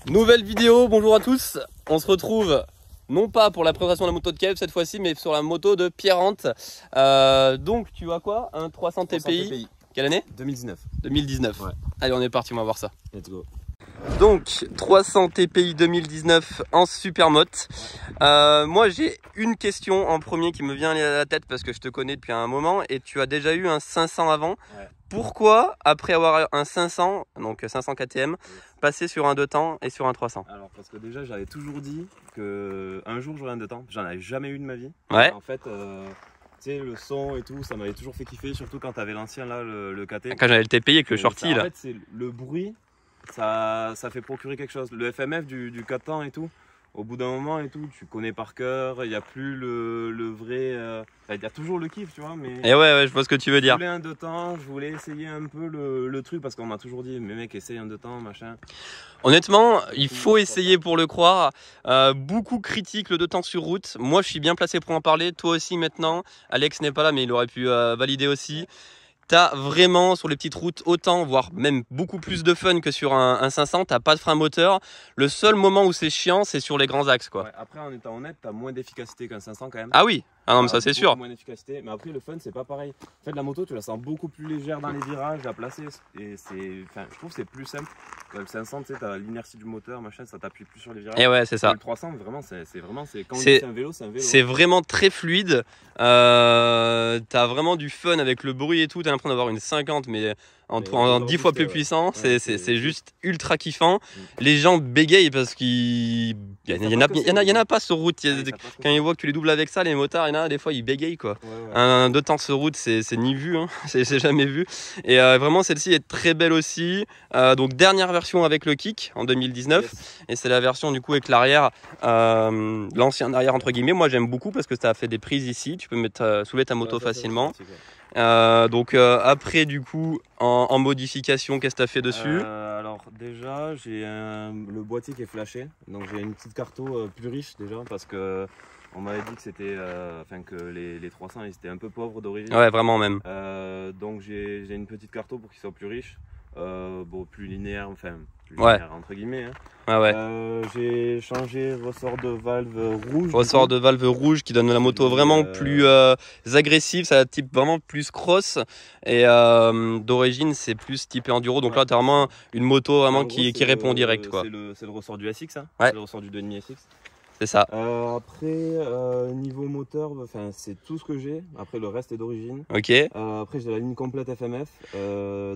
Nouvelle vidéo, bonjour à tous. On se retrouve non pas pour la présentation de la moto de Kev cette fois-ci, mais sur la moto de Pierrante. Donc tu as quoi? Un 300 TPI. Quelle année? 2019. 2019. Ouais. Allez, on est parti, on va voir ça. Let's go. Donc 300 TPI 2019 en supermote. Moi j'ai une question en premier qui me vient à la tête parce que je te connais depuis un moment et tu as déjà eu un 500 avant. Ouais. Pourquoi après avoir un 500, donc 500 KTM, passer sur un 2 temps et sur un 300? Alors parce que déjà j'avais toujours dit que un jour j'aurais un 2 temps. J'en avais jamais eu de ma vie. Ouais. En fait, tu sais, le son et tout, ça m'avait toujours fait kiffer, surtout quand tu avais l'ancien là, le KT. Quand j'avais le TPI avec le shorty là. En fait, c'est le bruit. Ça fait procurer quelque chose. Le FMF du 4 temps et tout, au bout d'un moment et tout, tu connais par cœur, il n'y a plus le vrai... il y a toujours le kiff, tu vois, mais... Et ouais, je vois ce que tu veux dire. Je voulais un 2 temps, je voulais essayer un peu le truc, parce qu'on m'a toujours dit, mais mec, essaye un 2 temps, machin. Honnêtement, il faut essayer pour le croire. Beaucoup critiquent le 2 temps sur route. Moi, je suis bien placé pour en parler. Toi aussi maintenant. Alex n'est pas là, mais il aurait pu valider aussi. T'as vraiment sur les petites routes autant, voire même beaucoup plus de fun que sur un 500. T'as pas de frein moteur. Le seul moment où c'est chiant, c'est sur les grands axes, quoi. Ouais, après, en étant honnête, t'as moins d'efficacité qu'un 500 quand même. Ah oui, ah non, mais ça c'est sûr. Moins d'efficacité, mais après le fun c'est pas pareil. En fait, la moto, tu la sens beaucoup plus légère dans les virages, à placer, et je trouve que c'est plus simple. Le 500, tu sais, t'as l'inertie du moteur, machin, ça t'appuie plus sur les virages. Et ouais, c'est ça. Le 300, vraiment, c'est quand on dit c'est un vélo, c'est un vélo. C'est vraiment très fluide. T'as vraiment du fun avec le bruit et tout. T'as l'impression d'avoir une 50, mais en 10 fois plus puissant. Ouais, c'est juste ultra kiffant. Les gens bégayent parce qu'il y en a pas sur route. Quand ils voient que tu les doubles avec ça, les motards, il y en a des fois ils bégayent quoi. Ouais. Un 2 temps sur route, c'est ni vu, hein. C'est jamais vu. Et vraiment celle-ci est très belle aussi. Donc dernière version avec le kick en 2019. Yes. Et c'est la version du coup avec l'arrière, l'ancien arrière entre guillemets. Moi j'aime beaucoup parce que ça a fait des prises ici. Tu peux soulever ta moto facilement. Donc après du coup en modification, qu'est-ce que tu as fait dessus? Alors déjà j'ai le boîtier qui est flashé, donc j'ai une petite carto plus riche déjà parce que on m'avait dit que c'était que les 300 ils étaient un peu pauvres d'origine. Ouais, vraiment même. Donc j'ai une petite carto pour qu'ils soient plus riches, plus linéaire, linéaire, entre guillemets, hein. Ouais. J'ai changé ressort de valve rouge. Ressort de valve rouge qui donne la moto vraiment plus agressive, ça type vraiment plus cross. Et d'origine c'est plus typé enduro. Donc là tu as vraiment une moto vraiment qui répond direct quoi. C'est le ressort du SX, hein. Ouais. C'est le ressort du 2.5 SX. C'est ça. Après, niveau moteur, c'est tout ce que j'ai. Après, le reste est d'origine. Ok. Après, j'ai la ligne complète FMF.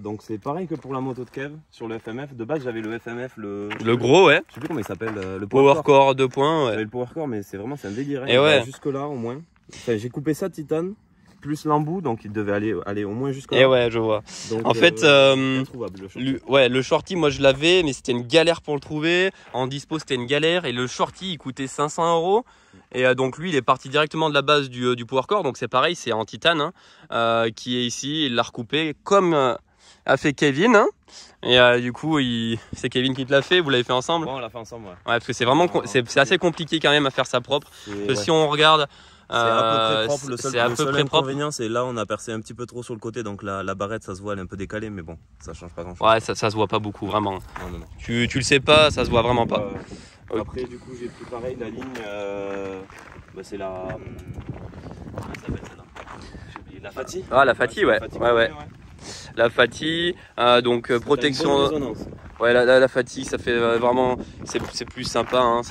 Donc, c'est pareil que pour la moto de Kev. Sur le FMF, de base, j'avais le FMF. Le gros, ouais. Je sais plus comment il s'appelle. Le Powercore 2 points. Ouais. J'avais le Powercore, mais c'est vraiment un délire. Et ouais. Jusque-là, au moins. J'ai coupé ça titane. Plus l'embout, donc il devait aller au moins jusqu'à là. Et ouais, je vois. Donc, en fait, le shorty, moi je l'avais, mais c'était une galère pour le trouver. En dispo, c'était une galère. Et le shorty, il coûtait 500 €. Et donc lui, il est parti directement de la base du Powercore. Donc c'est pareil, c'est en titane, hein, qui est ici. Il l'a recoupé comme a fait Kevin. Hein. Et du coup, c'est Kevin qui te l'a fait. Vous l'avez fait ensemble? Ouais, on l'a fait ensemble. Ouais, parce que c'est vraiment, c'est assez compliqué quand même à faire ça propre. Parce que si on regarde. C'est à peu près propre. Le seul inconvénient, c'est là on a percé un petit peu trop sur le côté, donc la barrette ça se voit, elle est un peu décalée, mais bon, ça change pas grand chose. Ouais, ça se voit pas beaucoup, vraiment. Non. Tu le sais pas, ça se voit vraiment pas. Après, du coup, j'ai pris pareil la ligne. C'est la. Comment ça s'appelle celle-là? J'ai oublié. La Fati. Ah, la Fati, ouais. La Fati, donc protection. Ouais, la Fati, ça fait vraiment, c'est plus sympa, hein,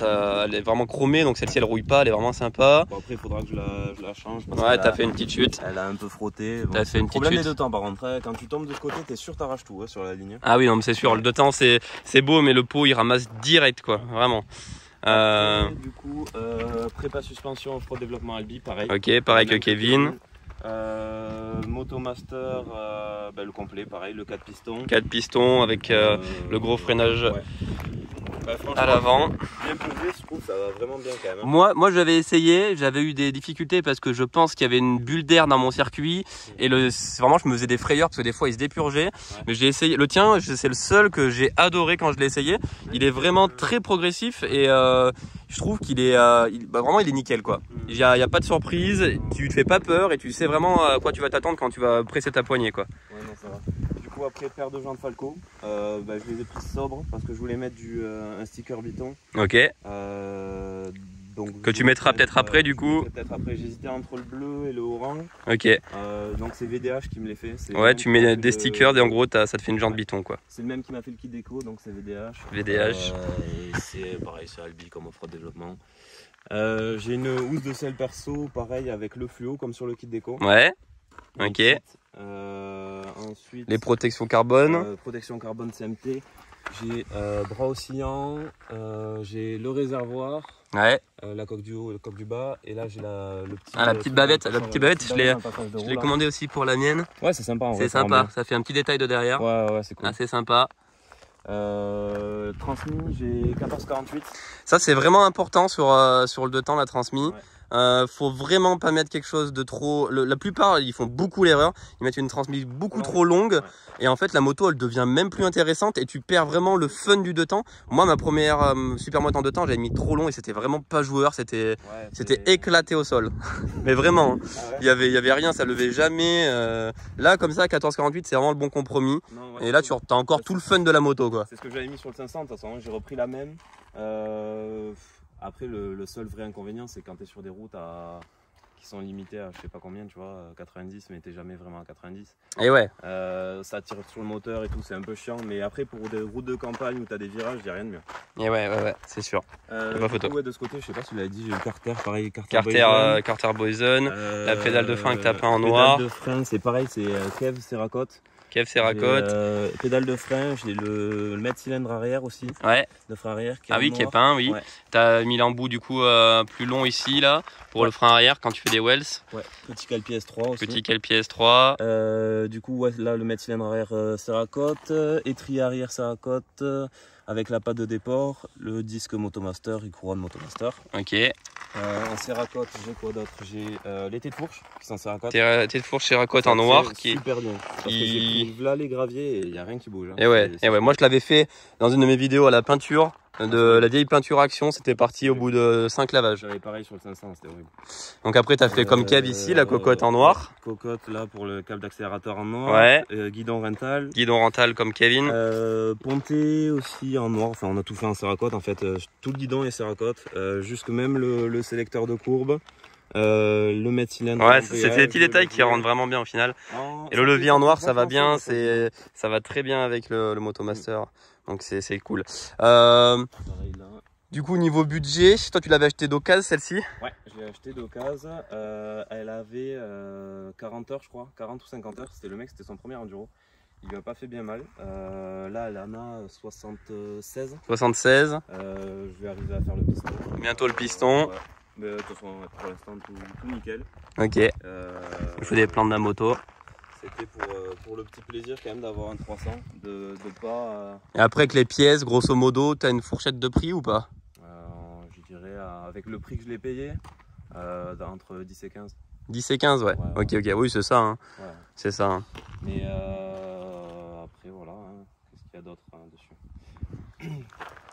elle est vraiment chromée, donc celle-ci elle rouille pas, elle est vraiment sympa. Bon, après il faudra que je la change. Ouais, t'as fait une petite chute. Elle a un peu frotté. T'as fait une petite chute. Le problème est de temps par contre, hein, quand tu tombes de ce côté, t'es sûr t'arraches tout sur la ligne. Ah oui, non mais c'est sûr, le 2 temps c'est beau, mais le pot il ramasse direct quoi, vraiment. Après, du coup, prépa suspension off-road développement Albi, pareil. Ok, pareil que Kevin. Motomaster, le complet, pareil, le 4 pistons. 4 pistons avec le gros freinage à l'avant. Bien pesé, je trouve ça va vraiment bien quand même. Moi j'avais essayé, j'avais eu des difficultés parce que je pense qu'il y avait une bulle d'air dans mon circuit et vraiment je me faisais des frayeurs parce que des fois il se dépurgeait. Mais j'ai essayé, le tien c'est le seul que j'ai adoré quand je l'ai essayé. Il est vraiment très progressif et je trouve qu'il est vraiment il est nickel quoi. Il y a pas de surprise, tu te fais pas peur et tu sais vraiment à quoi tu vas t'attendre quand tu vas presser ta poignée quoi. Ouais, non, ça va. Du coup coup après paire de jantes Falco, je les ai prises sobres parce que je voulais mettre un sticker Vuitton. Ok. Donc, que tu mettras peut-être après du coup. Peut-être après, j'hésitais entre le bleu et le orange. Ok. Donc c'est VDH qui me les fait. Ouais, tu mets des stickers et en gros ça te fait une jante Vuitton quoi. C'est le même qui m'a fait le kit déco, donc c'est VDH. VDH. C'est pareil, c'est Albi comme offre de développement. J'ai une housse de sel perso, pareil avec le fluo comme sur le kit déco. Ouais. Ok. Ensuite, les protections carbone. Protection carbone CMT. J'ai bras oscillant, j'ai le réservoir, ouais. la coque du haut et le coque du bas, et là j'ai la petite bavette. La petite bavette, je l'ai commandé aussi pour la mienne. Ouais, c'est sympa. C'est sympa, ça fait un petit détail de derrière. Ouais, c'est cool. Assez sympa. Transmis, j'ai 1448. Ça c'est vraiment important sur le 2 temps la transmis. Ouais. Faut vraiment pas mettre quelque chose de trop. La plupart ils font beaucoup l'erreur. Ils mettent une transmission beaucoup trop longue. Ouais. Et en fait la moto elle devient même plus intéressante et tu perds vraiment le fun du 2 temps. Moi ma première supermoto en 2 temps j'avais mis trop long et c'était vraiment pas joueur. C'était éclaté au sol. Mais vraiment, hein. Il y avait rien, ça levait jamais. Là comme ça 1448 c'est vraiment le bon compromis. Non, et là tu as encore tout le fun de la moto quoi. C'est ce que j'avais mis sur le 500 de toute façon. J'ai repris la même. Après, le seul vrai inconvénient, c'est quand tu es sur des routes qui sont limitées à je sais pas combien, tu vois, 90, mais t'es jamais vraiment à 90. Et ouais. Ça tire sur le moteur et tout, c'est un peu chiant. Mais après, pour des routes de campagne où tu as des virages, il n'y a rien de mieux. Et ouais, c'est sûr. Pas photo. Ouais, de ce côté, je sais pas si tu l'as dit, j'ai le Carter, pareil, Carter Boyson. La pédale de frein que tu as peint en noir. Pédale de frein, c'est pareil, c'est Kev Cerakote. Kev Cerakote. Pédale de frein, j'ai le mètre cylindre arrière aussi. Ouais. De frein arrière qui est peint, oui. Ouais. Tu as mis l'embout du coup plus long ici, là, pour le frein arrière quand tu fais des wells. Ouais, petit Calpi S3 aussi. Petit Calpi S3. Du coup, ouais, là, le mètre cylindre arrière Cerakote, étrier arrière Cerakote, avec la patte de déport, le disque Motomaster et couronne Motomaster. Ok. En Cerakote, j'ai quoi d'autre? J'ai les têtes de fourche qui sont Cerakote. Têtes de fourche Cerakote en noir. Qui est super bien. Parce que j'ai pris là les graviers et il n'y a rien qui bouge. Hein. Et ouais, moi je l'avais fait dans une de mes vidéos à la peinture. De la vieille peinture Action, c'était parti au bout de 5 lavages. J'avais pareil sur le 500, c'était horrible. Donc après tu as fait comme Kev ici, la cocotte en noir. Cocotte là pour le câble d'accélérateur en noir. Ouais. Guidon rental. Guidon rental comme Kevin. Ponté aussi en noir, enfin on a tout fait en Cerakote en fait. Tout le guidon est Cerakote, jusque même le sélecteur de courbe. Le mètre cylindre. Ouais, c'est des petits détails qui rendent vraiment bien au final. Et le levier en noir, ça va bien, ça va très bien avec le Motomaster. Donc c'est cool. Du coup, niveau budget, toi tu l'avais acheté d'occasion celle-ci? Ouais, je l'ai acheté d'occasion. Elle avait 40 heures, je crois, 40 ou 50 heures. C'était le mec, c'était son premier enduro. Il lui a pas fait bien mal. Là, elle en a 76. 76. Je vais arriver à faire le piston. Bientôt le piston. Ouais. Mais de toute façon, pour l'instant, tout nickel. Ok. Il faut des plans de la moto. C'était pour le petit plaisir quand même d'avoir un 300, de pas... Et après que les pièces, grosso modo, tu as une fourchette de prix ou pas? Je dirais avec le prix que je l'ai payé, entre 10 et 15. 10 et 15, ouais. Ok, oui, c'est ça. Hein. Ouais. C'est ça. Hein. Mais après, voilà, hein. Qu'est-ce qu'il y a d'autre dessus?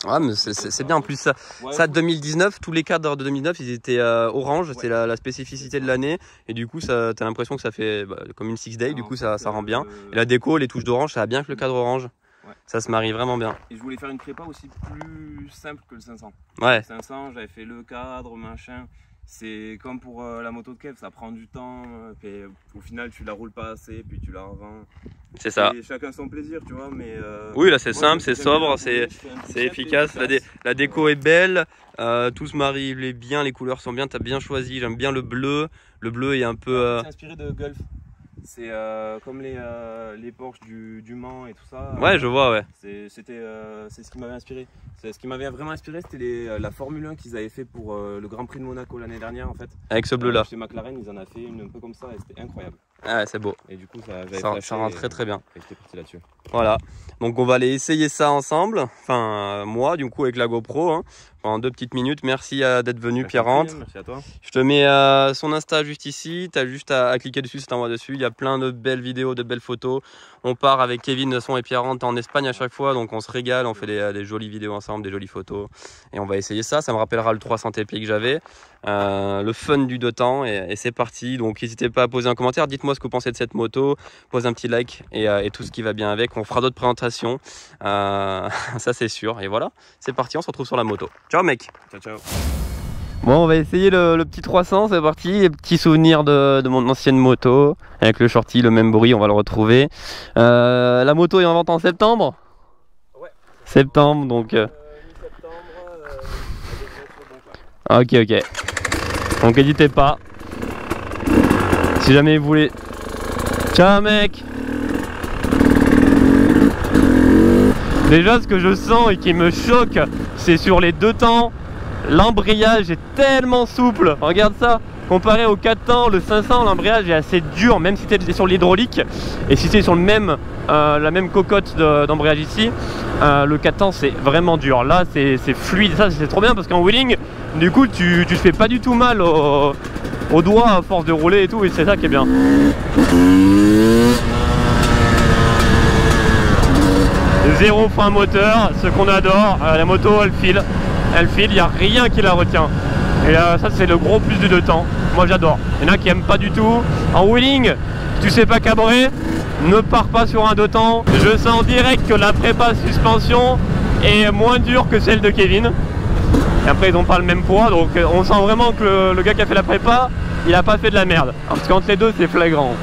Ouais, mais c'est bien en plus ça. Ouais, ça 2019, tous les cadres de 2009 ils étaient orange, c'était la spécificité de l'année. Et du coup, t'as l'impression que ça fait comme une 6 day, du coup ça rend bien. Et la déco, les touches d'orange, ça va bien que le cadre orange. Ouais. Ça se marie vraiment bien. Et je voulais faire une prépa aussi plus simple que le 500. Ouais. Le 500, j'avais fait le cadre, machin. C'est comme pour la moto de Kev, ça prend du temps, puis au final tu la roules pas assez, puis tu la revends. C'est ça. Et chacun son plaisir, tu vois, mais... oui, là c'est simple, c'est sobre, c'est efficace, la déco est belle, tout se marie bien, les couleurs sont bien, t'as bien choisi, j'aime bien le bleu est un peu... C'est inspiré de Gulf. C'est comme les Porsche du Mans et tout ça. Ouais, je vois, ouais. C'est ce qui m'avait inspiré. Ce qui m'avait vraiment inspiré, c'était la Formule 1 qu'ils avaient fait pour le Grand Prix de Monaco l'année dernière, en fait. Avec ce bleu-là. Chez McLaren, ils en ont fait une un peu comme ça et c'était incroyable. Ah, c'est beau. Et du coup, ça rend très bien. Et j'étais parti là-dessus. Voilà. Donc, on va aller essayer ça ensemble. Enfin, moi, du coup, avec la GoPro. Hein. Pendant 2 petites minutes. Merci d'être venu, Pierre-Rentre. Merci à toi. Je te mets son Insta juste ici. Tu as juste à cliquer dessus, ça t'envoie dessus. Il y a plein de belles vidéos, de belles photos. On part avec Kevin de Son et Pierre-Rentre en Espagne à chaque fois. Donc on se régale, on fait des jolies vidéos ensemble, des jolies photos. Et on va essayer ça. Ça me rappellera le 300 TP que j'avais. Le fun du 2 temps. Et c'est parti. Donc n'hésitez pas à poser un commentaire. Dites-moi dites-moi ce que vous pensez de cette moto, posez un petit like et tout ce qui va bien avec. On fera d'autres présentations, ça c'est sûr. Et voilà, c'est parti, on se retrouve sur la moto. Ciao mec. Ciao, ciao. Bon, on va essayer le petit 300, c'est parti. Les petits souvenirs de mon ancienne moto. Avec le shorty, le même bruit, on va le retrouver. La moto est en vente en septembre. Ouais. Septembre, donc... Ok, ok. Donc n'hésitez pas. Si jamais vous voulez... Ciao mec. Déjà, ce que je sens et qui me choque, c'est sur les deux temps. L'embrayage est tellement souple, regarde ça, comparé au 4 temps, le 500, l'embrayage est assez dur, même si tu es sur l'hydraulique. Et si c'est sur le même, la même cocotte d'embrayage ici, le 4 temps c'est vraiment dur. Là c'est fluide, ça c'est trop bien parce qu'en wheeling, du coup tu te fais pas du tout mal au doigt à force de rouler et tout, et c'est ça qui est bien. Zéro frein moteur, ce qu'on adore, la moto elle file, il n'y a rien qui la retient. Et ça c'est le gros plus du deux temps, moi j'adore. Il y en a qui aiment pas du tout. En wheeling, tu sais pas cabrer, ne pars pas sur un deux temps. Je sens direct que la prépa suspension est moins dure que celle de Kevin. Et après ils n'ont pas le même poids, donc on sent vraiment que le gars qui a fait la prépa, il a pas fait de la merde. Parce qu'entre les deux c'est flagrant.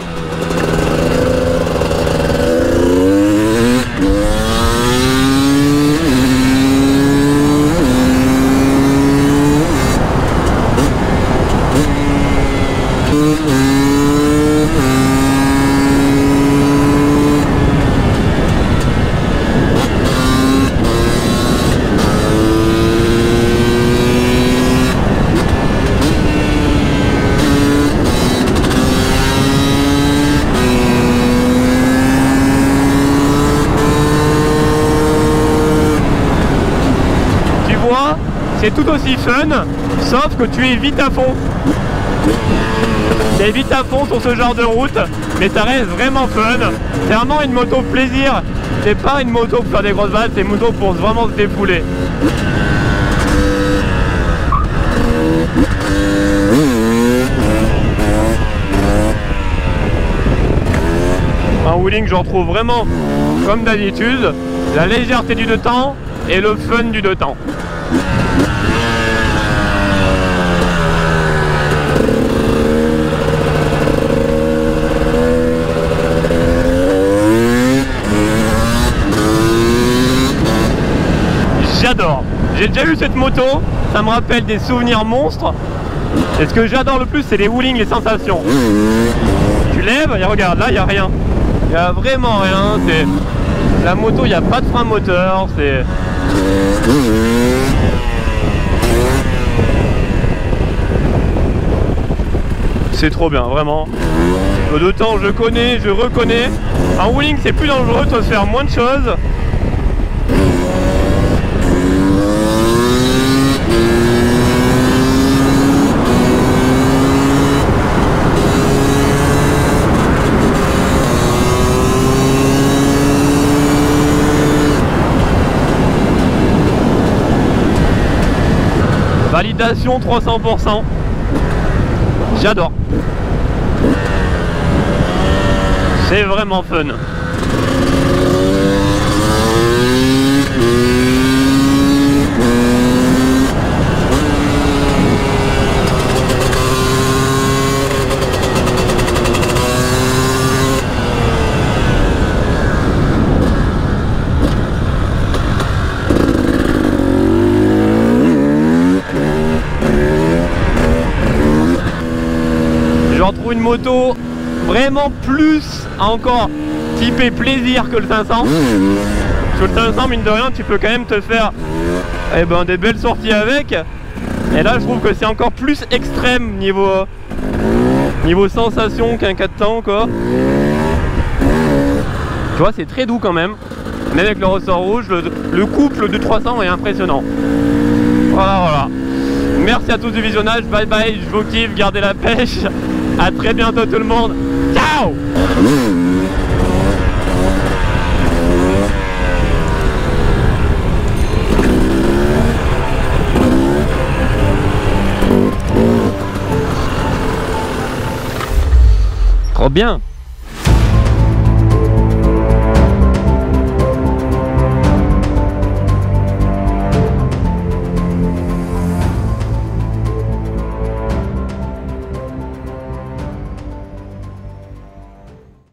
C'est tout aussi fun, sauf que tu es vite à fond. Tu es vite à fond sur ce genre de route, mais ça reste vraiment fun. C'est vraiment une moto plaisir. C'est pas une moto pour faire des grosses balles, c'est une moto pour vraiment se défouler. En wheeling, je retrouve vraiment, comme d'habitude, la légèreté du deux temps et le fun du deux temps. J'adore. J'ai déjà eu cette moto, ça me rappelle des souvenirs monstres. Et ce que j'adore le plus, c'est les wheelings, les sensations. Tu lèves et regarde, là il n'y a rien. Il n'y a vraiment rien. La moto, il n'y a pas de frein moteur. C'est trop bien, vraiment. Le deux temps, je connais, je reconnais. En wheeling, c'est plus dangereux, tu vas faire moins de choses. Validation 300%. J'adore. C'est vraiment fun. J'en trouve une moto vraiment plus encore typé plaisir que le 500. Sur le 500, mine de rien, tu peux quand même te faire des belles sorties avec. Et là, je trouve que c'est encore plus extrême niveau sensation qu'un 4 temps, quoi. Tu vois, c'est très doux quand même. Mais avec le ressort rouge, le couple de 300 est impressionnant. Voilà, voilà. Merci à tous du visionnage. Bye bye, je vous kiffe, gardez la pêche. À très bientôt tout le monde. Ciao! Oh bien.